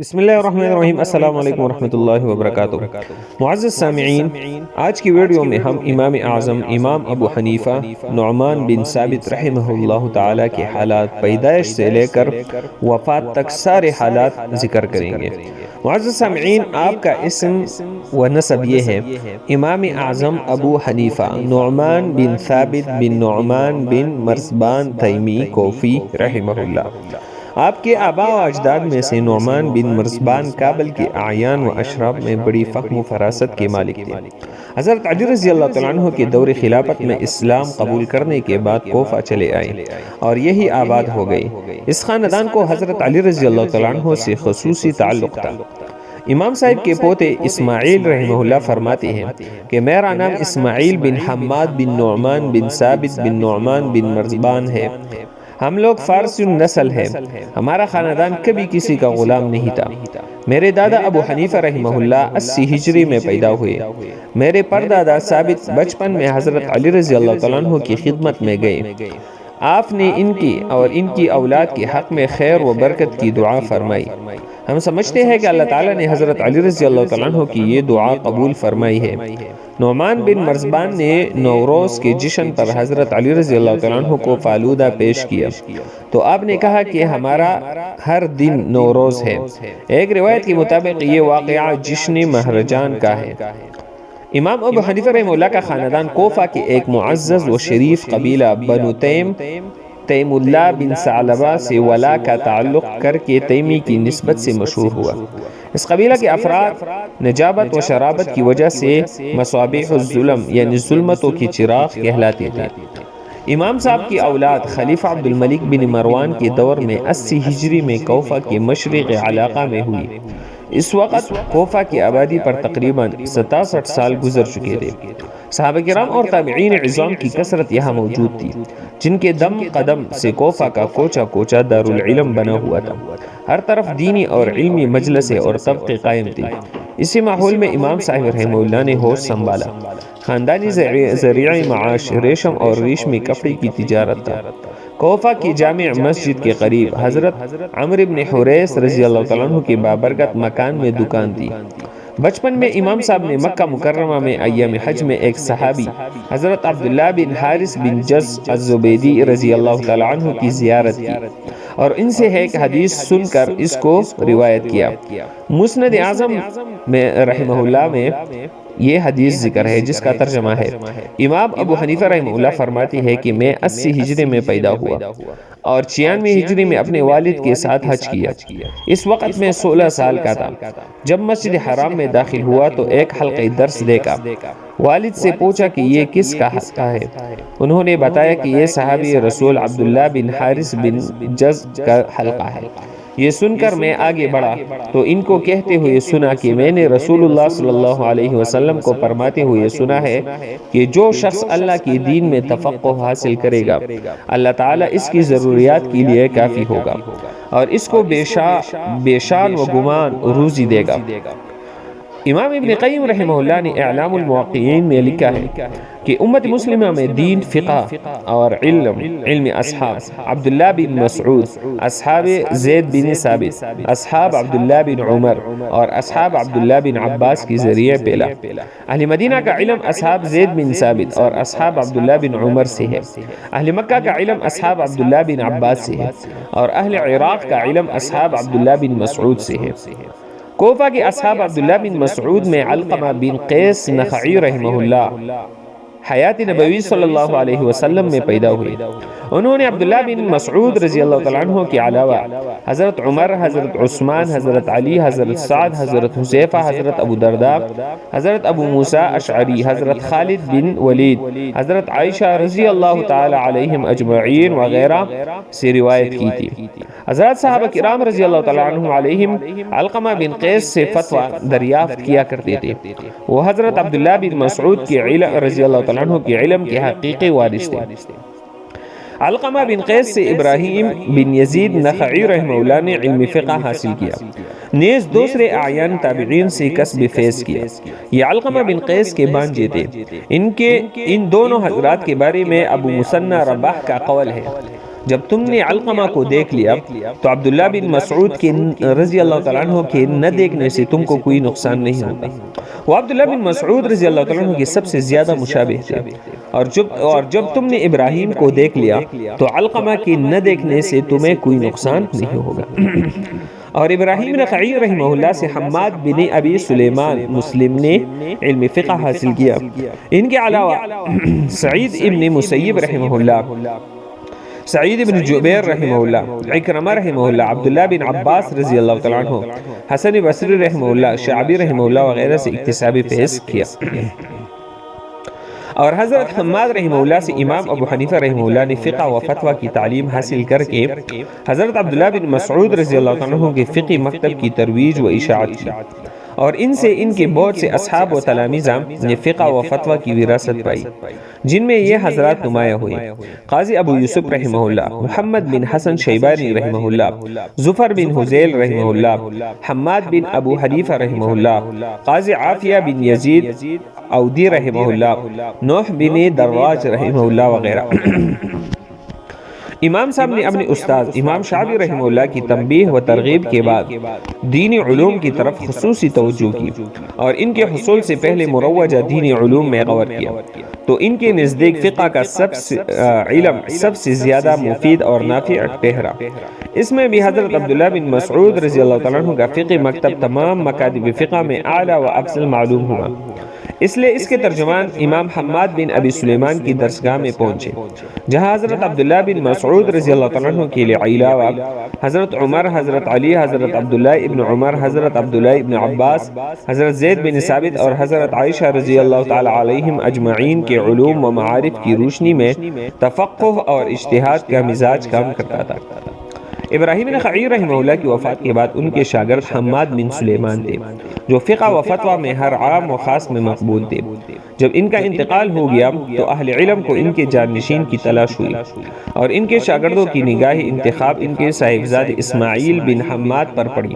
بسم اللہ الرحمن الرحیم۔ السلام علیکم ورحمۃ اللہ وبرکاتہ۔ معزز سامعین، آج کی ویڈیو میں ہم امام اعظم امام ابو حنیفہ نعمان بن ثابت رحمہ اللہ تعالی کے حالات پیدائش سے لے کر وفات تک سارے حالات ذکر کریں گے۔ معزز سامعین، آپ کا اسم و نسب یہ ہے: امام اعظم ابو حنیفہ نعمان بن ثابت بن نعمان بن مرزبان تیمی کوفی رحمہ اللہ۔ آپ کے آباء و اجداد میں سے نعمان بن مرزبان کابل کے اعیان و اشراف میں بڑی فہم و فراست کے مالک تھے۔ حضرت علی رضی اللہ تعالیٰ عنہ کے دور خلافت میں اسلام قبول کرنے کے بعد کوفہ چلے آئے اور یہی آباد ہو گئے۔ اس خاندان کو حضرت علی رضی اللہ تعالیٰ عنہ سے خصوصی تعلق تھا۔ امام صاحب کے پوتے اسماعیل رحمہ اللہ فرماتے ہیں کہ میرا نام اسماعیل بن حماد بن نعمان بن ثابت بن نعمان بن مرزبان ہے۔ ہم لوگ فارسی نسل ہیں۔ ہمارا خاندان کبھی کسی کا غلام نہیں تھا۔ میرے دادا ابو حنیفہ رحمہ اللہ 80 ہجری میں پیدا ہوئے۔ میرے پردادا ثابت بچپن میں حضرت علی رضی اللہ تعالیٰ عنہ کی خدمت میں گئے۔ آپ نے ان کی اور ان کی اولاد کے حق میں خیر و برکت کی دعا فرمائی۔ ہم سمجھتے ہیں کہ اللہ تعالیٰ نے حضرت علی رضی اللہ تعالیٰ عنہ کی یہ دعا قبول فرمائی ہے۔ نعمان بن مرزبان نے نوروز کے جشن پر حضرت علی رضی اللہ تعالیٰ عنہ کو فالودہ پیش کیا تو آپ نے کہا کہ ہمارا ہر دن نوروز ہے۔ ایک روایت کے مطابق یہ واقعہ جشن مہرجان کا ہے۔ امام ابو حنیفہ رحمہ اللہ کا خاندان کوفہ کے ایک معزز و شریف قبیلہ بنو تیم اللہ بن ثعلبہ سے ولا کا تعلق کر کے تیمی کی نسبت سے مشہور ہوا۔ اس قبیلہ کے افراد نجابت و شرابت کی وجہ سے مصابیح الظلم یعنی ظلمتوں کی چراغ کہلاتے تھے۔ امام صاحب کی اولاد خلیفہ عبد الملک بن مروان کے دور میں 80 ہجری میں کوفہ کے مشرق علاقہ میں ہوئی۔ اس وقت کوفہ کی آبادی پر تقریباً 67 سال گزر چکے تھے۔ صحابہ کرام اور تابعین عظام کی کثرت یہاں موجود تھی، جن کے دم قدم سے کوفہ کا کوچہ کوچہ دارالعلم بنا ہوا تھا۔ ہر طرف دینی اور علمی مجلسیں اور طبقے قائم تھی۔ اسی ماحول میں امام صاحب رحمہ اللہ نے ہوش سنبھالا۔ خاندانی ذریعہ معاش ریشم اور ریشمی کپڑے کی تجارت تھا۔ کوفہ کی جامع مسجد کے قریب حضرت عمرو بن حریث رضی اللہ تعالیٰ عنہ کے بابرکت مکان میں دکان تھی۔ بچپن میں امام صاحب نے مکہ مکرمہ میں ایام حج میں ایک صحابی حضرت عبداللہ بن حارث بن جز الزبیدی رضی اللہ تعالیٰ عنہ کی زیارت کی اور ان سے ایک حدیث سن کر اس کو روایت کیا۔ مسند اعظم میں رحمہ اللہ میں یہ حدیث ذکر ہے جس کا ترجمہ ہے: امام ابو حنیفہ رحمہ اللہ فرماتے ہیں کہ میں 80 ہجری میں پیدا ہوا اور 96 ہجری میں اپنے والد کے ساتھ حج کیا۔ اس وقت میں 16 سال کا تھا۔ جب مسجد حرام میں داخل ہوا تو ایک حلقہ درس دیکھا۔ والد سے پوچھا کہ یہ کس کا حلقہ ہے؟ انہوں نے بتایا کہ یہ صحابی رسول عبداللہ بن حارث بن جز کا حلقہ ہے۔ یہ سن کر میں آگے بڑھا تو ان کو کہتے ہوئے سنا کہ میں نے رسول اللہ صلی اللہ علیہ وسلم کو فرماتے ہوئے سنا ہے کہ جو شخص اللہ کی دین میں تفقہ حاصل کرے گا، اللہ تعالیٰ اس کی ضروریات کے لیے کافی ہوگا اور اس کو بے شان و گمان روزی دے گا۔ امام ابن قیم رحمہ اللہ نے اعلام الموقعین میں لکھا ہے کہ امت مسلمہ میں دین، فقہ اور علم اصحاب عبداللہ بن مسعود، اصحاب زید بن ثابت، اصحاب عبداللہ بن عمر اور اصحاب عبداللہ بن عباس کی ذریعے پھیلا۔ اہل مدینہ کا علم اصحاب زید بن ثابت اور اصحاب عبداللہ بن عمر سے ہے۔ اہل مکہ کا علم اصحاب عبداللہ بن عباس سے ہے اور اہل عراق کا علم اصحاب عبداللہ بن مسعود سے ہے۔ کوفہ کے اصحاب عبداللہ بن مسعود میں علقمہ بن قیس نخعی رحمہ اللہ حیات نبوی صلی اللہ علیہ وسلم میں پیدا ہوئے۔ انہوں نے عبداللہ بن مسعود رضی اللہ تعالیٰ عنہ کے علاوہ حضرت عمر، حضرت عثمان، حضرت علی، حضرت سعد، حضرت حذیفہ، حضرت ابو درداء، حضرت ابو موسیٰ اشعری، حضرت خالد بن ولید، حضرت عائشہ رضی اللہ تعالیٰ عنہم اجمعین وغیرہ سے روایت کی تھی۔ حضرت صحابہ کرام رضی اللہ تعالیٰ عنہ علیہم علقمہ بن قیس سے فتویٰ دریافت کیا کرتے تھے۔ وہ حضرت عبداللہ بن مسعود کے علم رضی اللہ تعالیٰ عنہ کے علم کے حقیقی وارث تھے۔ علقمہ بن قیس سے ابراہیم بن یزید نخعی رحمہ اللہ نے علم فقہ حاصل کیا، نیز دوسرے اعیان تابعین سے کسب فیض کیا۔ یہ علقمہ بن قیس کے بانجے تھے۔ ان دونوں حضرات کے بارے میں ابو مسنہ رباح کا قول ہے جب تم نے علقمہ کو دیکھ لیا تو عبداللہ بن مسعود کے رضی اللہ تعالیٰ عنہ کے نہ دیکھنے سے تم کو کوئی نقصان نہیں ہوگا۔ وہ عبداللہ بن مسعود رضی اللہ تعالیٰ عنہ کے سب سے زیادہ مشابہ تھے، اور جب تم نے ابراہیم کو دیکھ لیا تو علقمہ کے نہ دیکھنے سے تمہیں کوئی نقصان نہیں ہوگا۔ اور ابراہیم نخعی رحمہ اللہ سے حماد بن ابی سلیمان مسلم نے علم فقہ حاصل کیا۔ ان کے علاوہ سعید ابن مسیب رحمہ اللہ، سعید بن جبیر رحمہ اللہ، عکرمہ رحمہ اللہ، عبداللہ بن عباس رضی اللہ تعالیٰ عنہ، حسن بصری رحمہ اللہ، شعبی رحمہ اللہ وغیرہ سے اکتسابی فیض کیا۔ اور حضرت حماد رحمہ اللہ سے امام ابو حنیفہ رحمہ اللہ نے فقہ و فتویٰ کی تعلیم حاصل کر کے حضرت عبداللہ بن مسعود رضی اللہ عنہ کے فقہ مکتب کی ترویج و اشاعت کی، اور ان سے ان کے بہت سے اصحاب و تلامذہ نے فقہ و فتویٰ کی وراثت پائی، جن میں یہ حضرات نمایاں ہوئے: قاضی ابو یوسف رحمہ اللہ، محمد بن حسن شیبانی رحمہ اللہ، ظفر بن حزیل رحمہ اللہ، حماد بن ابو حنیفہ رحمہ اللہ، قاضی عافیہ بن یزید عودی رحمہ اللہ، نوح بن دراج رحمہ اللہ وغیرہ۔ امام صاحب نے اپنے استاد امام شعبی رحمہ اللہ کی تنبیہ و ترغیب کے بعد دینی علوم کی طرف خصوصی توجہ کی، اور ان کے حصول سے پہلے مروجہ دینی علوم میں غور کیا، تو ان کے نزدیک فقہ کا علم سب سے زیادہ مفید اور نافع ٹھہرا۔ اس میں بھی حضرت عبداللہ بن مسعود رضی اللہ تعالیٰ عنہ کا فقہ مکتب تمام مکاتب فقہ میں اعلیٰ و افضل معلوم ہوا، اس لیے اس کے ترجمان امام حماد بن ابی سلیمان کی درسگاہ میں پہنچے، جہاں حضرت عبداللہ بن مسعود رضی اللہ تعالیٰ عنہ کے لیے علاوہ حضرت عمر، حضرت علی، حضرت عبداللہ ابن عمر، حضرت عبداللہ ابن عباس، حضرت زید بن ثابت اور حضرت عائشہ رضی اللہ تعالیٰ علیہم اجمعین کے علوم و معارف کی روشنی میں تفقہ اور اجتہاد کا مزاج کام کرتا تھا۔ ابراہیم نخعی رحمہ اللہ کی وفات کے بعد ان کے شاگرد حماد بن سلیمان تھے، جو فقہ و فتویٰ میں ہر عام و خاص میں مقبول تھے۔ جب ان کا انتقال ہو گیا تو اہل علم کو ان کے جانشین کی تلاش ہوئی، اور ان کے شاگردوں کی نگاہ انتخاب ان کے صاحبزاد اسماعیل بن حماد پر پڑی۔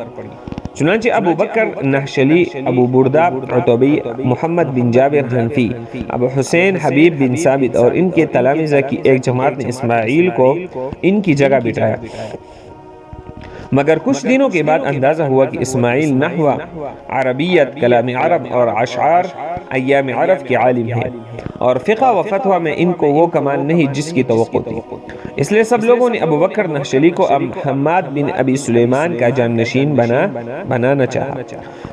چنانچہ ابو بکر نحشلی، ابو بردہ عتبی، محمد بن جابر حنفی، ابو حسین حبیب بن ثابت اور ان کے تلامذہ کی ایک جماعت نے اسماعیل کو ان کی جگہ بٹھایا، مگر کچھ دنوں کے بعد اندازہ ہوا کہ اسماعیل نحو، عربیت، کلام عرب اور اشعار ایام عرب کے عالم ہیں، اور فقہ و فتویٰ میں ان کو وہ کمال نہیں جس کی توقع تھی۔ اس لیے سب لوگوں نے ابو بکر نحشلی کو حماد بن ابی سلیمان کا جانشین بنانا چاہا،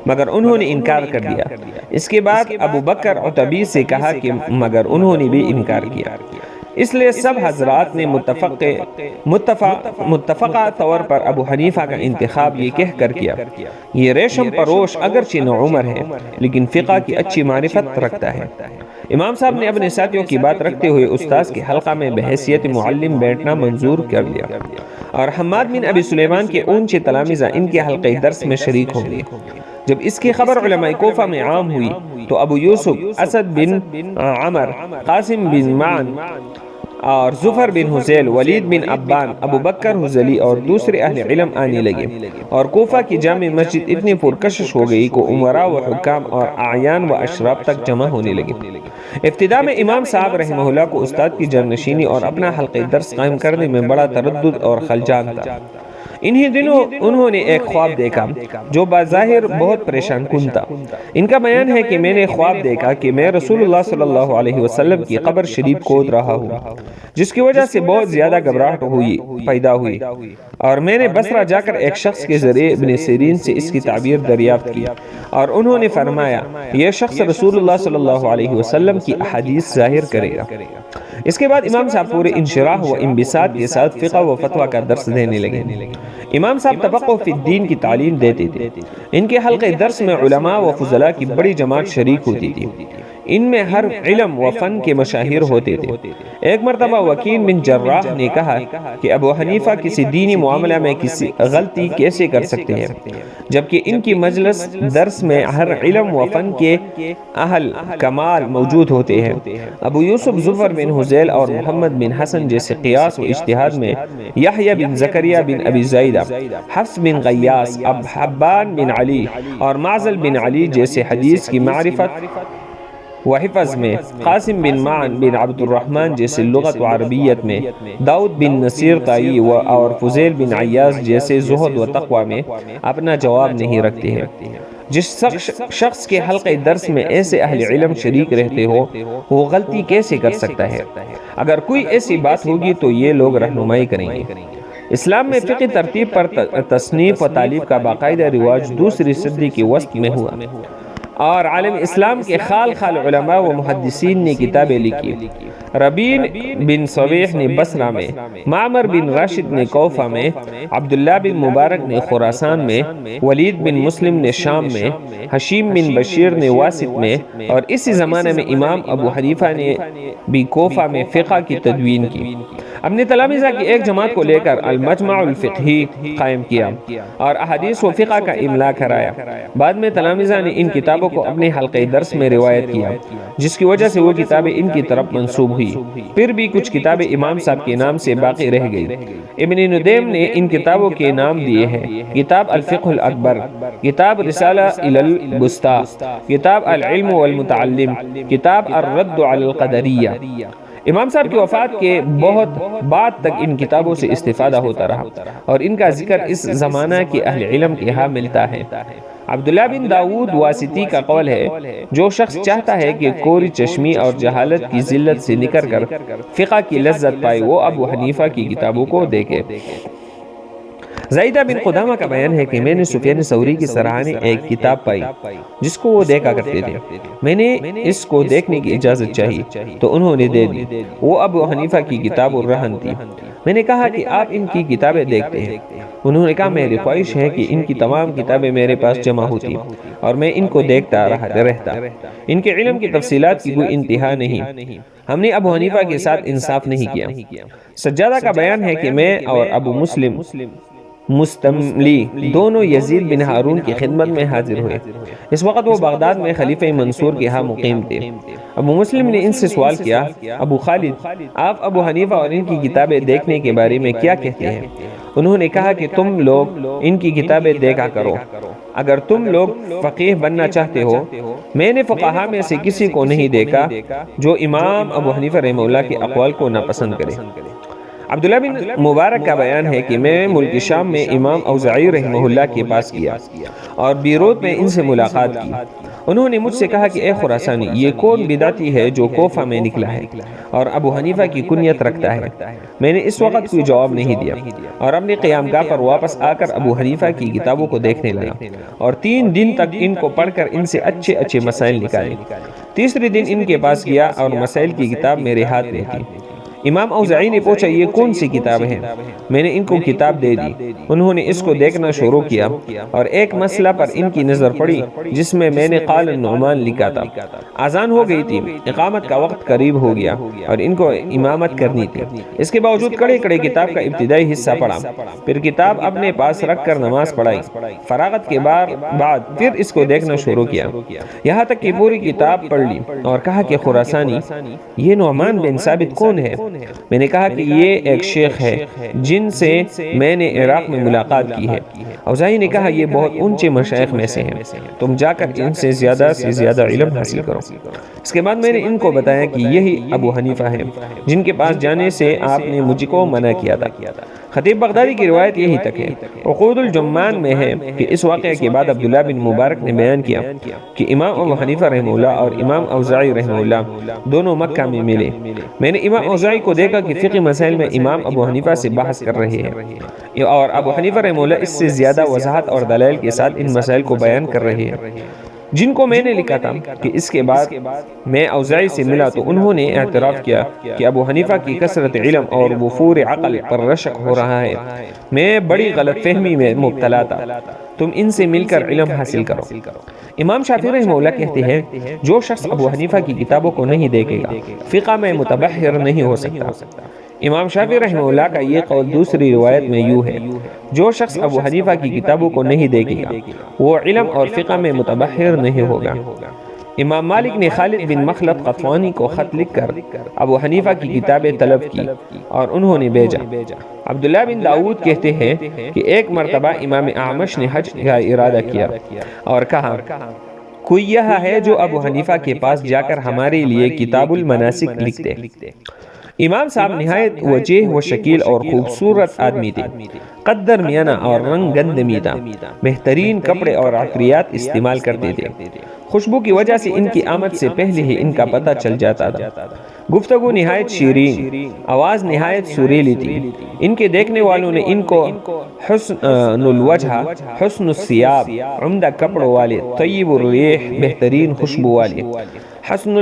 مگر انہوں نے انکار کر دیا۔ اس کے بعد ابو بکر عتبی سے کہا کہ مگر انہوں نے بھی انکار کیا۔ اس لیے سب حضرات نے متفقہ طور پر ابو حنیفہ کا انتخاب یہ کہہ کر کیا: یہ ریشم پروش اگرچہ نوعمر ہے لیکن فقہ کی اچھی معرفت رکھتا ہے۔ امام صاحب نے اپنے ساتھیوں کی بات رکھتے ہوئے استاذ کے حلقہ میں بحیثیت معلم بیٹھنا منظور کر لیا، اور حماد بن ابی سلیمان کے اونچے تلامذہ ان کے حلقہ درس میں شریک ہوں گے۔ جب اس کی خبر علماء کوفہ میں عام ہوئی تو ابو یوسف، اسد بن عمر، قاسم بن معن اور ظفر بن حزیل، ولید بن ابان، ابو بکر حزلی اور دوسرے اہل علم آنے لگے، اور کوفہ کی جامع مسجد اتنی پرکشش ہو گئی کہ امراء و حکام اور اعیان و اشراف تک جمع ہونے لگے۔ ابتدا میں امام صاحب رحمہ اللہ کو استاد کی جانشینی اور اپنا حلقہ درس قائم کرنے میں بڑا تردد اور خلجان تھا۔ انہی دنوں انہوں نے ایک خواب دیکھا جو بظاہر بہت پریشان کن تھا۔ ان کا بیان ہے کہ میں نے خواب دیکھا کہ میں رسول اللہ صلی اللہ علیہ وسلم کی قبر شریف کھود رہا ہوں، جس کی وجہ سے بہت زیادہ گھبراہٹ پیدا ہوئی، اور میں نے بصرہ جا کر ایک شخص کے ذریعے ابن سیرین سے اس کی تعبیر دریافت کی، اور انہوں نے فرمایا یہ شخص رسول اللہ صلی اللہ علیہ وسلم کی احادیث ظاہر کرے گا۔ اس کے بعد امام صاحب پورے انشراح و انبساط کے ساتھ فقہ و فتویٰ کا درس دینے لگے۔ امام صاحب تفقہ فی الدین کی تعلیم دیتے تھے۔ ان کے حلقہ درس میں علماء و فضلاء کی بڑی جماعت شریک ہوتی تھی۔ ان میں ہر علم و فن کے مشاہیر ہوتے تھے۔ ایک مرتبہ وکیع بن جراح نے کہا کہ ابو حنیفہ کسی دینی معاملہ میں کسی غلطی کیسے کر سکتے ہیں، جبکہ ان کی مجلس درس میں ہر علم و فن کے اہل کمال موجود ہوتے ہیں۔ ابو یوسف ظفر بن حزیل اور محمد بن حسن جیسے قیاس و اجتہاد میں، یحییٰ بن زکریا بن ابی زائدہ، حفص بن غیاث، حبان بن علی اور معزل بن علی جیسے حدیث کی معرفت و حفظ میں، قاسم بن معن بن عبد الرحمن جیسے لغت و عربیت میں، داؤد بن نصیر طائی اور فضیل بن عیاض جیسے زہد و تقوی میں اپنا جواب نہیں رکھتے ہیں۔ جس شخص کے حلقہ درس میں ایسے اہل علم شریک رہتے ہو وہ غلطی کیسے کر سکتا ہے؟ اگر کوئی ایسی بات ہوگی تو یہ لوگ رہنمائی کریں گے۔ اسلام میں فقہ ترتیب پر تصنیف و تالیف کا باقاعدہ رواج دوسری صدی کے وسط میں ہوا، اور عالم اسلام کے خال علماء و محدثین نے کتابیں لکھی۔ ربین بن صویح نے بصرہ میں، معمر بن راشد نے کوفہ میں، عبداللہ بن مبارک نے خراسان میں، ولید بن مسلم نے شام میں، حشیم بن بشیر نے واسط میں، اور اسی زمانے میں امام ابو حنیفہ نے بھی کوفہ میں فقہ کی تدوین کی۔ اپنے تلامذہ کی ایک جماعت کو لے کر المجمع الفقہی قائم کیا اور احادیث و فقہ کا املا کرایا۔ بعد میں تلامذہ نے ان کتابوں کو اپنے حلقہ درس میں روایت کیا، جس کی وجہ سے وہ کتابیں ان کی طرف منسوب ہوئی۔ پھر بھی کچھ کتابیں امام صاحب کے نام سے باقی رہ گئی۔ ابن ندیم نے ان کتابوں کے نام دیے ہیں: کتاب الفقہ الاکبر، کتاب رسالہ الی البسطا، کتاب العلم والمتعلم، کتاب الرد علی القدریہ۔ امام صاحب کی وفات کے بہت بعد تک ان کتابوں سے استفادہ ہوتا رہا، اور ان کا ذکر اس زمانہ کے اہل علم کے ہاں ملتا ہے۔ عبداللہ بن داود واسطی کا قول ہے: جو شخص چاہتا ہے کہ کوری چشمی اور جہالت کی ذلت سے نکل کر فقہ کی لذت پائے، وہ ابو حنیفہ کی کتابوں کو دیکھے۔ زائدہ بن قدامہ کا بیان ہے کہ میں نے سفیان ثوری کی سراہنے ایک کتاب پائی جس کو وہ دیکھا کرتے تھے۔ میں نے اس کو دیکھنے کی اجازت چاہی تو انہوں نے دے دی۔ وہ ابو حنیفہ کی کتاب الرہن تھی۔ میں نے کہا کہ آپ ان کی کتابیں دیکھتے ہیں؟ انہوں نے کہا میری خواہش ہے کہ ان کی تمام کتابیں میرے پاس جمع ہوتی اور میں ان کو دیکھتا رہتا۔ ان کے علم کی تفصیلات کی کوئی انتہا نہیں۔ ہم نے ابو حنیفہ کے ساتھ انصاف نہیں کیا۔ سجادہ کا بیان ہے کہ میں اور ابو مسلم مستملی دونوں یزید بن ہارون کی خدمت میں حاضر ہوئے۔ اس وقت وہ بغداد میں خلیفہ منصور کے ہاں مقیم تھے۔ ابو مسلم نے ان سے سوال کیا: ابو خالد، آپ ابو حنیفہ اور ان کی کتابیں دیکھنے کے بارے میں کیا کہتے ہیں؟ انہوں نے کہا کہ تم لوگ ان کی کتابیں دیکھا کرو، اگر تم لوگ فقیہ بننا چاہتے ہو۔ میں نے فقہاء میں سے کسی کو نہیں دیکھا جو امام ابو حنیفہ رحمہ اللہ کے اقوال کو ناپسند کرے۔ عبداللہ بن مبارک کا بیان ہے کہ میں ملک شام میں امام اوزاعی رحمہ اللہ کے پاس گیا اور بیروت میں ان سے ملاقات کی۔ انہوں نے مجھ سے کہا کہ اے خراسانی، یہ کون بدعتی ہے جو کوفہ میں نکلا ہے اور ابو حنیفہ کی کنیت رکھتا ہے؟ میں نے اس وقت کوئی جواب نہیں دیا اور اپنی قیام گاہ پر واپس آ کر ابو حنیفہ کی کتابوں کو دیکھنے لگا اور 3 دن تک ان کو پڑھ کر ان سے اچھے مسائل نکالے۔ تیسرے دن ان کے پاس گیا اور مسائل کی کتاب میرے ہاتھ میں تھی۔ امام اوزاعی نے پوچھا یہ کون سی کتاب ہے؟ میں نے ان کو کتاب دے دی۔ انہوں نے اس کو دیکھنا شروع کیا اور ایک مسئلہ پر ان کی نظر پڑی جس میں نے قال النعمان لکھا تھا۔ اذان ہو گئی تھی، اقامت کا وقت قریب ہو گیا اور ان کو امامت کرنی تھی۔ اس کے باوجود کڑے کتاب کا ابتدائی حصہ پڑھا، پھر کتاب اپنے پاس رکھ کر نماز پڑھائی۔ فراغت کے بعد پھر اس کو دیکھنا شروع کیا، یہاں تک کہ پوری کتاب پڑھ لی اور کہا کہ خراسانی، یہ نعمان بن ثابت کون ہے؟ میں نے کہا کہ یہ ایک شیخ ہے جن سے میں نے عراق میں ملاقات کی ہے۔ اوزاعی نے کہا یہ بہت اونچے مشائخ میں سے ہیں، تم جا کر ان سے زیادہ علم حاصل کرو۔ اس کے بعد میں نے ان کو بتایا کہ یہی ابو حنیفہ ہیں جن کے پاس جانے سے آپ نے مجھ کو منع کیا تھا۔ خطیب بغدادی کی روایت یہی تک ہے۔ عقود الجمان میں ہے کہ اس واقعے کے بعد عبداللہ بن مبارک نے بیان کیا کہ امام ابو حنیفہ رحمہ اللہ اور امام اوزاعی رحمہ اللہ دونوں مکہ میں ملے۔ میں نے امام اوزاعی کو دیکھا کہ فقہ مسائل میں امام ابو حنیفہ سے بحث کر رہے ہیں اور ابو حنیفہ رحمہ اللہ اس سے زیادہ وضاحت اور دلائل کے ساتھ ان مسائل کو بیان کر رہے ہیں جن کو میں نے لکھا تھا۔ کہ اس کے بعد میں اوزاعی سے ملا تو انہوں نے اعتراف کیا کہ ابو حنیفہ کی کثرت علم اور وفور عقل پر رشک ہو رہا ہے، میں بڑی غلط فہمی میں مبتلا تھا، تم ان سے مل کر علم حاصل کرو۔ امام شافعی رحمہ اللہ کہتے ہیں جو شخص ابو حنیفہ کی کتابوں کو نہیں دیکھے گا فقہ میں متبحر نہیں ہو سکتا۔ امام شافعی رحمہ اللہ کا یہ قول دوسری روایت میں یوں ہے: جو شخص ابو حنیفہ کی کتابوں کو نہیں دیکھے گا وہ علم اور فقہ میں متبحر نہیں ہوگا۔ امام مالک نے خالد بن مخلد قطوانی کو خط لکھ کر ابو حنیفہ کی کتابیں طلب کی اور انہوں نے بھیجا۔ عبداللہ بن داود کہتے ہیں کہ ایک مرتبہ امام اعمش نے حج کا ارادہ کیا اور کہا کوئی یہ ہے جو ابو حنیفہ کے پاس جا کر ہمارے لیے کتاب المناسک لکھتے۔ امام صاحب نہایت وجیح و شکیل اور خوبصورت آدمی تھے، قد درمیانہ اور رنگ گندمی تھا، بہترین کپڑے اور عطریات استعمال کرتے تھے، خوشبو کی وجہ سے ان کی آمد سے پہلے ہی ان کا پتہ چل جاتا تھا، گفتگو نہایت شیرین، آواز نہایت سریلی تھی، ان کے دیکھنے والوں نے ان کو حسن الوجہ، حسن الثیاب، عمدہ کپڑوں والے، طیب الریح، بہترین خوشبو والے، حسن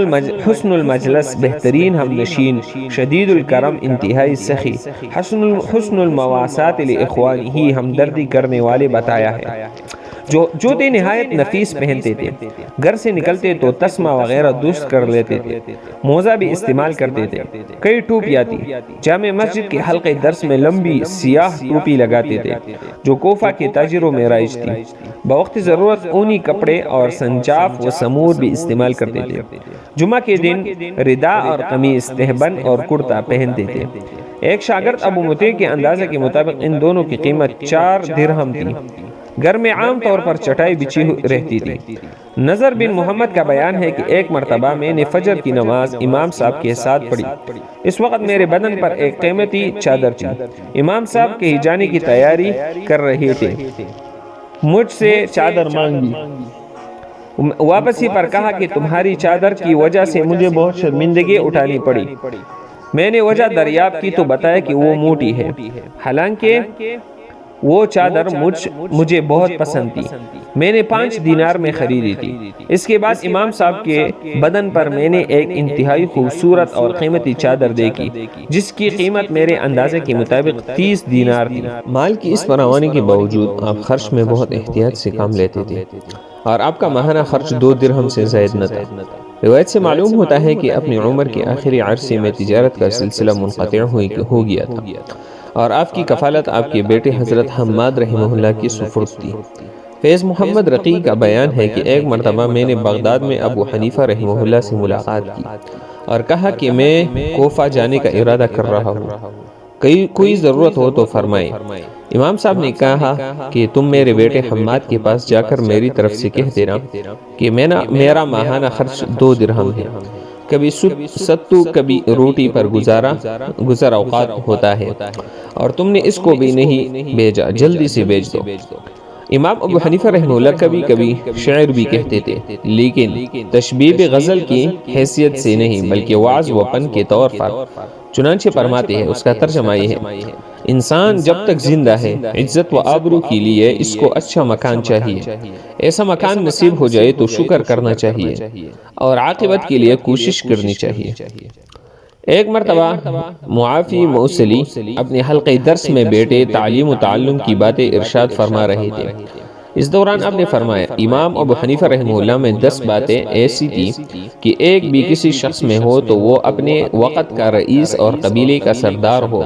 المجلس، بہترین ہم نشین، شدید الکرم، انتہائی سخی، حسن المواسات لاخوانہ، ہمدردی کرنے والے بتایا ہے۔ جوتے نہایت نفیس پہنتے تھے، گھر سے نکلتے تو تسمہ وغیرہ درست کر لیتے تھے، موزہ بھی استعمال کرتے تھے، کئی ٹوپیاں تھی، جامع مسجد کے حلقے درس میں لمبی سیاہ ٹوپی لگاتے تھے جو کوفہ کے تاجروں میں رائج تھی، بوقت ضرورت اونی کپڑے اور سنجاف و سمور بھی استعمال کرتے تھے، جمعہ کے دن ردا اور قمیص، تہبند اور کرتا پہنتے تھے۔ ایک شاگرد ابو مطیع کے اندازے کے مطابق ان دونوں کی قیمت 4 درہم تھی۔ گھر میں عام طور پر چٹائی بچھی رہتی تھی۔ نظر بن محمد کا بیان ہے کہ ایک مرتبہ میں نے فجر کی نماز امام صاحب کے ساتھ پڑھی، اس وقت میرے بدن پر ایک قیمتی چادر تھی، امام صاحب کہیں جانے کی تیاری کر رہے تھے، مجھ سے چادر مانگی، واپسی پر کہا کہ تمہاری چادر کی وجہ سے مجھے بہت شرمندگی اٹھانی پڑی، میں نے وجہ دریافت کی تو بتایا کہ وہ موٹی ہے، حالانکہ وہ چادر مجھے بہت پسند تھی، میں نے 5 دینار میں خریدی تھی۔ اس کے بعد امام صاحب کے بدن پر میں نے ایک انتہائی خوبصورت اور قیمتی چادر دیکھی جس کی قیمت میرے اندازے کے مطابق 30 دینار تھی۔ مال کی اس فراوانی کے باوجود آپ خرچ میں بہت احتیاط سے کام لیتے تھے اور آپ کا ماہانہ خرچ 2 درہم سے زائد نہ تھا۔ روایت سے معلوم ہوتا ہے کہ اپنی عمر کے آخری عرصے میں تجارت کا سلسلہ منقطع ہو گیا تھا اور آپ کی کفالت آپ کے بیٹے حضرت حماد رحمہ اللہ کی سپرد تھی۔ فیض محمد رقی کا بیان ہے کہ ایک مرتبہ میں نے بغداد میں ابو حنیفہ رحمہ اللہ سے ملاقات کی اور کہا کہ میں کوفہ جانے کا ارادہ کر رہا ہوں، کوئی ضرورت ہو تو فرمائیں۔ امام صاحب نے کہا کہ تم میرے بیٹے حماد کے پاس جا کر میری طرف سے کہہ دینا کہ میرا ماہانہ خرچ 2 درہم ہے، کبھی ستو کبھی روٹی پر گزر اوقات ہوتا ہے اور تم نے اس کو بھی نہیں بھیجا، جلدی سے بھیج دو۔ امام ابو حنیفہ رحمہ اللہ کبھی کبھی شعر بھی کہتے تھے، لیکن تشبیہ غزل کی حیثیت سے نہیں بلکہ وعظ و پن کے طور پر۔ چنانچہ فرماتے ہیں، اس کا ترجمہ یہ ہے، انسان جب تک زندہ ہے عزت و آبرو کے لیے اس کو اچھا مکان چاہیے، ایسا مکان نصیب ہو جائے تو شکر کرنا چاہیے اور عاقبت کے لیے کوشش کرنی چاہیے۔ ایک مرتبہ معافی موصلی اپنے حلقہ درس میں بیٹے تعلیم و تعلم کی باتیں ارشاد فرما رہے تھے، اس دوران آپ نے فرمایا، امام ابو حنیفہ رحمہ اللہ میں 10 باتیں ایسی تھی کہ ایک بھی کسی شخص میں ہو تو وہ اپنے وقت کا رئیس اور قبیلے کا سردار ہو۔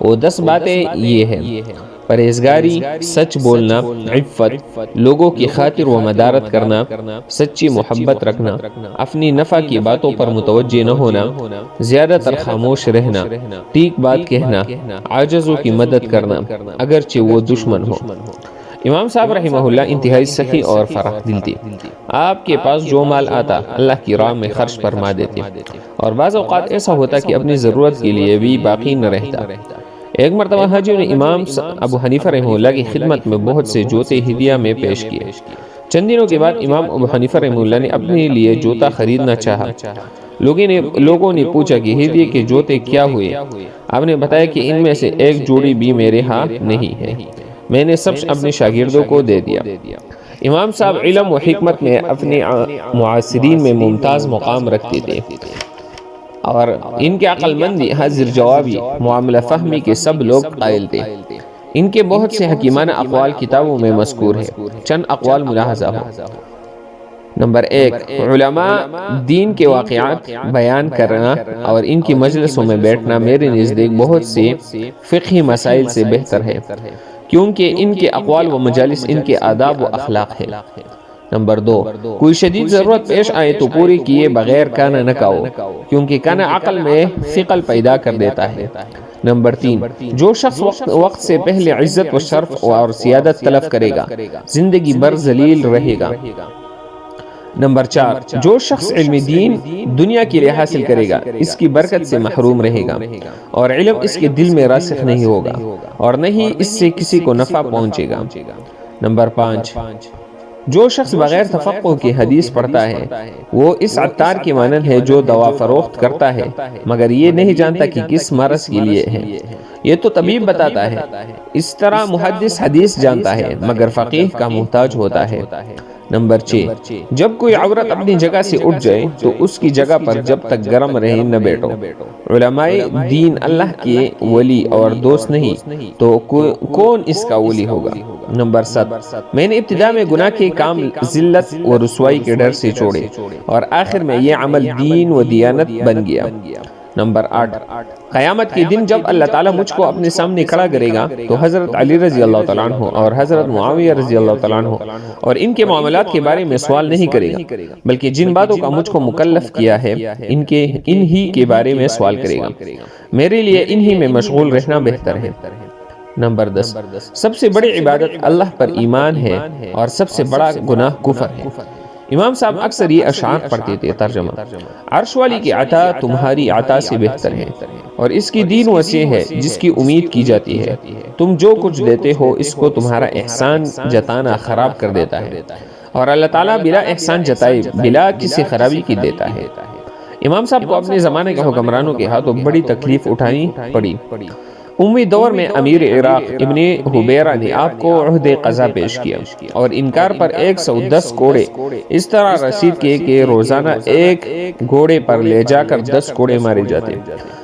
وہ 10 باتیں یہ ہیں: پرہیزگاری، سچ بولنا، عفت، لوگوں کی خاطر و مدارت کرنا، سچی محبت رکھنا، اپنی نفع کی باتوں پر متوجہ نہ ہونا، زیادہ تر خاموش رہنا، ٹھیک بات کہنا، عاجزوں کی مدد کرنا اگرچہ وہ دشمن ہو۔ امام صاحب رحمہ اللہ انتہائی سخی اور فراخ دل تھے، آپ کے پاس جو مال آتا اللہ کی راہ میں خرچ فرما دیتے اور بعض اوقات ایسا ہوتا کہ اپنی ضرورت کے لیے بھی باقی نہ رہتا۔ ایک مرتبہ حاجیوں نے امام ابو حنیفہ رحمہ اللہ کی خدمت میں بہت سے جوتے ہدیہ میں پیش کیے۔ چند دنوں کے بعد امام ابو حنیفہ رحمہ اللہ نے اپنے لیے جوتا خریدنا چاہا۔ لوگوں نے پوچھا کہ ہدیے کے جوتے کیا ہوئے؟ آپ نے بتایا کہ ان میں سے ایک جوڑی بھی میرے ہاں نہیں ہے، میں نے سب اپنے شاگردوں کو دے دیا۔ امام صاحب علم و حکمت میں اپنے معاصرین میں ممتاز مقام رکھتے تھے اور ان کے عقل مندی، حاضر جوابی، معاملہ فہمی کے سب لوگ قائل تھے۔ ان کے بہت سے حکیمانہ اقوال کتابوں میں مذکور ہے، چند اقوال ملاحظہ ہو۔ نمبر 1، علماء دین کے واقعات بیان کرنا اور ان کی مجلسوں میں بیٹھنا میرے نزدیک بہت سے فقہی مسائل سے بہتر ہے، کیونکہ ان کے اقوال و مجالس ان کے آداب و اخلاق ہے۔ نمبر 2، کوئی شدید ضرورت پیش آئے تو پوری کیے بغیر کانا نہ کہو، کیونکہ کانا عقل میں ثقل پیدا کر دیتا ہے۔ نمبر 3، جو شخص وقت سے پہلے عزت و شرف اور سیادت طلب کرے گا زندگی بھر ذلیل رہے گا۔ نمبر 4، جو شخص علم دین دنیا کے لیے حاصل کرے گا اس کی برکت سے محروم رہے گا اور علم اس کے دل میں راسخ نہیں ہوگا اور نہ ہی اس سے کسی کو نفع پہنچے گا۔ نمبر 5، جو شخص بغیر تفقہ کی حدیث پڑھتا ہے وہ اس عطار کی مانند ہے جو دوا فروخت کرتا ہے مگر یہ نہیں جانتا کہ کس مرض کے لیے ہے، یہ تو طبیب بتاتا ہے۔ اس طرح محدث حدیث جانتا ہے مگر فقیہ کا محتاج ہوتا ہے۔ نمبر 6، جب کوئی عورت اپنی جگہ سے اٹھ جائے تو اس کی جگہ پر جب تک گرم رہے نہ بیٹھو۔ علماء دین اللہ کے ولی اور دوست نہیں تو کون اس کا ولی ہوگا؟ نمبر 7، میں نے ابتدا میں گناہ کے کام ذلت و رسوائی کے ڈر سے چھوڑے اور آخر میں یہ عمل دین و دیانت بن گیا۔ نمبر 8، قیامت کے دن جب اللہ تعالیٰ مجھ کو اپنے سامنے کھڑا کرے گا تو حضرت علی رضی اللہ تعالیٰ عنہ اور حضرت معاویہ رضی اللہ تعالیٰ عنہ اور ان کے معاملات کے بارے میں سوال نہیں کرے گا بلکہ جن باتوں کا مجھ کو مکلف کیا ہے انہی کے بارے میں سوال کرے گا۔ میرے لیے انہی میں مشغول رہنا بہتر ہے۔ نمبر 10، سب سے بڑی عبادت اللہ پر ایمان ہے اور سب سے بڑا گناہ کفر ہے۔ امام صاحب اکثر یہ اشعار پڑھتے تھے۔ ترجمہ: عرش والی کی عطا تمہاری عطا سے بہتر ہے اور اس کی دین وسیع ہے جس کی امید کی جاتی ہے۔ تم جو کچھ دیتے ہو اس کو تمہارا احسان جتانا خراب کر دیتا ہے اور اللہ تعالیٰ بلا احسان جتائے بلا کسی خرابی کی دیتا ہے۔ امام صاحب کو اپنے زمانے کے حکمرانوں کے ہاتھوں بڑی تکلیف اٹھانی پڑی۔ اموی دور میں امیر عراق ابن حبیرہ نے آپ کو عہد قضا پیش کیا اور انکار پر 110 کوڑے اس طرح رسید کیے کہ روزانہ ایک گھوڑے پر لے جا کر 10 کوڑے مارے جاتے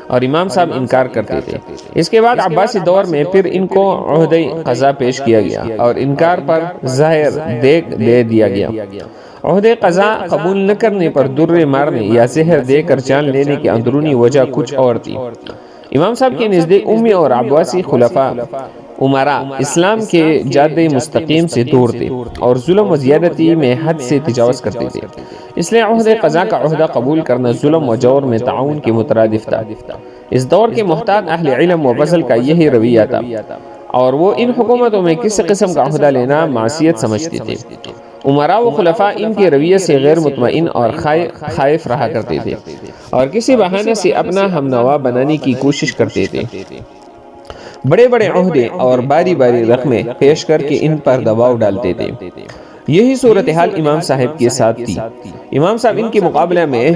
اور امام صاحب انکار کرتے تھے۔ اس کے بعد عباسی دور میں پھر ان کو عہد قضا پیش کیا گیا اور انکار پر زہر دے دیا گیا۔ عہد قضا قبول نہ کرنے پر درے مارنے یا زہر دے کر جان لینے کی اندرونی وجہ کچھ اور تھی۔ امام صاحب کے نزدیک امی اور عباسی خلفاء امراء اسلام کے جادے مستقیم سے دور تھے اور ظلم و زیادتی میں حد سے تجاوز کرتے تھے، اس لیے عہد قضا کا عہدہ قبول کرنا ظلم و جور میں تعاون کے مترادف تھا۔ اس دور کے محتاط اہل علم و فضل کا یہی رویہ تھا اور وہ ان حکومتوں میں کسی قسم کا عہدہ لینا معصیت سمجھتے تھے۔ امراء و خلفاء ان کے رویے سے غیر مطمئن اور خائف رہا کرتے تھے اور کسی بہانے سے اپنا ہم نوا بنانے کی کوشش کرتے تھے۔ بڑے بڑے عہدے اور باری باری رقمیں پیش کر کے ان پر دباؤ ڈالتے تھے۔ یہی صورتحال امام صاحب کے ساتھ تھی۔ امام صاحب ان کے مقابلہ میں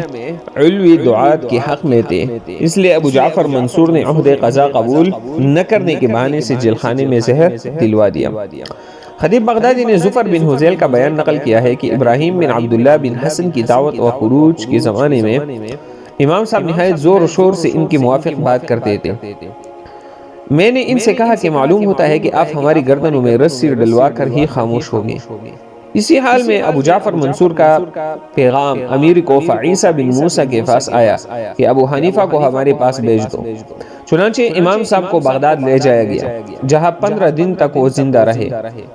علوی دعات کے حق میں تھے، اس لیے ابو جعفر منصور نے عہد قضا قبول نہ کرنے کے بہانے سے جیل خانے میں زہر دلوا دیا۔ خطیب بغدادی نے زفر بن حذیل کا بیان نقل کیا ہے کہ ابراہیم بن عبداللہ بن حسن کی دعوت و خروج کے زمانے میں امام صاحب نہایت زور و شور سے ان کی موافق بات کرتے تھے۔ میں نے ان سے کہا کہ معلوم ہوتا ہے کہ آپ ہماری گردنوں میں رسی ڈلوا کر ہی خاموش ہو گئے۔ اسی حال میں ابو جعفر منصور کا پیغام امیر کوفہ عیسیٰ بن موسیٰ کے پاس آیا کہ ابو حنیفہ کو ہمارے پاس بھیج دو۔ چنانچہ امام صاحب کو بغداد لے جایا گیا جہاں 15 دن تک وہ زندہ رہے،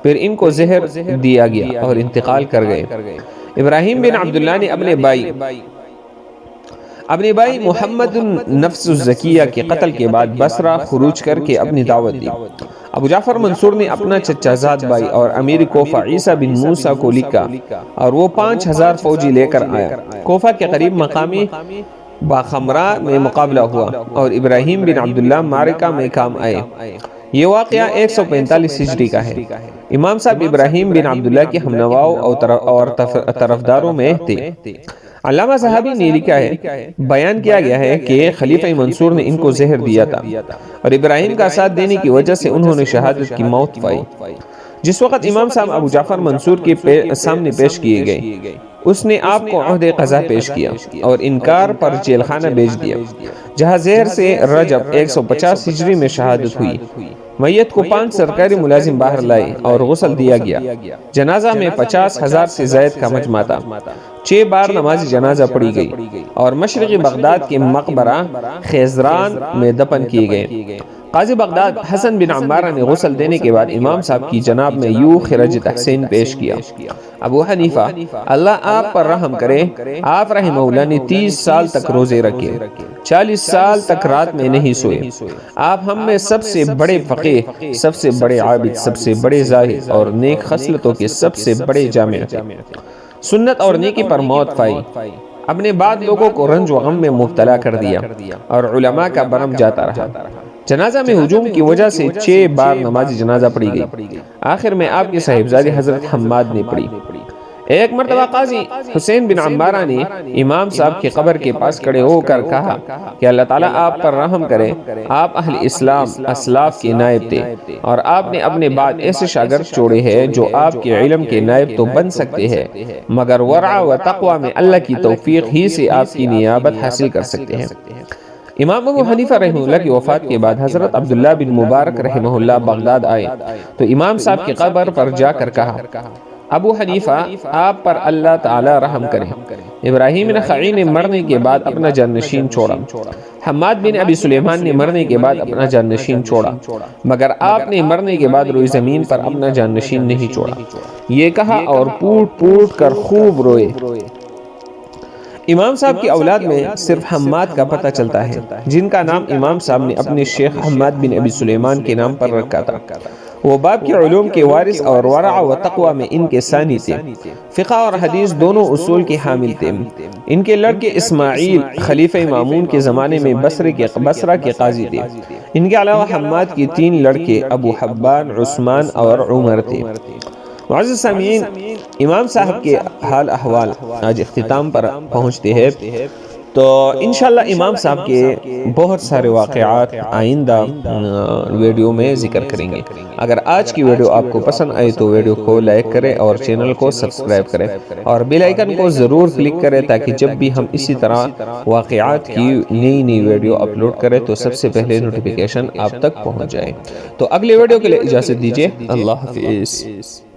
پھر ان کو زہر دیا گیا اور انتقال کر گئے۔ ابراہیم بن عبداللہ نے اپنے بھائی محمد نفس الزکیہ کے قتل کے بعد بصرہ خروج کر کے اپنی دعوت دی۔ ابو جعفر منصور نے اپنا چچا زاد بھائی اور امیر کوفہ عیسیٰ بن موسیٰ کو لکھا اور وہ 5000 فوجی لے کر آیا۔ کوفہ کے قریب مقامی باخمرہ میں مقابلہ ہوا اور ابراہیم بن عبداللہ معرکہ میں کام آئے۔ یہ واقعہ 145 ہجری کا ہے۔ امام صاحب ابراہیم بن عبداللہ کے ہمنواؤں اور طرفداروں میں تھے۔ علامہ صحابی نے لکھا ہے، بیان کیا گیا ہے کہ خلیفہ منصور نے ان کو زہر دیا تھا اور ابراہیم کا ساتھ دینے کی وجہ سے انہوں نے شہادت کی موت پائی۔ جس وقت امام صاحب ابو جعفر منصور کے سامنے پیش کیے گئے، اس نے آپ کو عہد قضا پیش کیا اور انکار پر جیل خانہ بھیج دیا، جہاں زہر سے رجب 150 ہجری میں شہادت ہوئی۔ میت کو 5 سرکاری ملازم باہر لائے اور غسل دیا گیا۔ جنازہ میں 50,000 سے زائد کا مجمع تھا۔ 6 بار نماز جنازہ پڑھی گئی اور مشرقی بغداد کے مقبرہ خیزران میں دفن کیے گئے۔ قاضی بغداد حسن بن عمارہ نے غسل دینے کے بعد امام صاحب کی جناب میں یوں خراج تحسین پیش کیا: ابو حنیفہ اللہ آپ پر رحم کرے، آپ رحمہ اللہ نے 30 سال تک روزے رکھے، 40 سال تک رات میں نہیں سوئے۔ آپ ہم میں سب سے بڑے فقیہ، سب سے بڑے عابد، سب سے بڑے زاہد اور نیک خصلتوں کے سب سے بڑے جامع تھے۔ سنت اور نیکی پر موت پائی، اپنے بعد لوگوں کو رنج و غم میں مبتلا کر دیا اور علماء کا برم جاتا رہا۔ جنازہ میں ہجوم کی وجہ سے 6 بار نماز جنازہ پڑھی گئی، آخر میں آپ کے صاحبزادے حضرت حماد نے پڑھی۔ ایک مرتبہ قاضی حسین بن عمارہ نے امام صاحب کی قبر کے پاس کھڑے ہو کر کہا کہ اللہ تعالیٰ آپ پر رحم کرے، آپ اہل اسلام اسلاف کے نائب تھے اور آپ نے اپنے بعد ایسے شاگرد چھوڑے ہیں جو آپ کے علم کے نائب تو بن سکتے ہیں مگر ورع و تقوی میں اللہ کی توفیق ہی سے آپ کی نیابت حاصل کر سکتے ہیں۔ امام ابو حنیفہ رحمہ اللہ کی وفات کے بعد حضرت عبداللہ بن مبارک رحمہ اللہ بغداد آئے تو امام صاحب کی قبر پر جا کر کہا، ابو حنیفہ آپ پر اللہ تعالی رحم کرے۔ ابراہیم نخعی نے مرنے کے بعد اپنا جانشین چھوڑا، حماد بن ابی سلیمان نے مرنے کے بعد اپنا جانشین چھوڑا، مگر آپ نے مرنے کے بعد روئی زمین پر اپنا جانشین نہیں چھوڑا۔ یہ کہا اور پوٹ پوٹ کر خوب روئے۔ امام صاحب کی اولاد میں صرف حماد کا پتہ چلتا ہے، جن کا نام امام صاحب نے اپنے شیخ حماد بن ابی سلیمان کے نام پر رکھا تھا۔ وہ باب کے علوم کے وارث اور ورع و تقوی میں ان کے ثانی تھے، فقہ اور حدیث دونوں اصول کے حامل تھے۔ ان کے لڑکے اسماعیل خلیفہ مامون کے زمانے میں بصرہ کے قاضی تھے۔ ان کے علاوہ حماد کی 3 لڑکے ابو حبان، عثمان اور عمر تھے۔ معزز سامعین، امام صاحب کے حال احوال آج اختتام پر پہنچتے ہیں، تو انشاءاللہ امام صاحب کے بہت سارے واقعات آئندہ ویڈیو میں ذکر کریں گے۔ اگر آج کی ویڈیو آپ کو پسند آئی تو ویڈیو کو لائک کریں اور چینل کو سبسکرائب کریں اور بیل آئیکن کو ضرور کلک کریں تاکہ جب بھی ہم اسی طرح واقعات کی نئی ویڈیو اپلوڈ کریں تو سب سے پہلے نوٹیفیکیشن آپ تک پہنچ جائے۔ تو اگلے ویڈیو کے لیے اجازت دیجیے، اللہ حافظ۔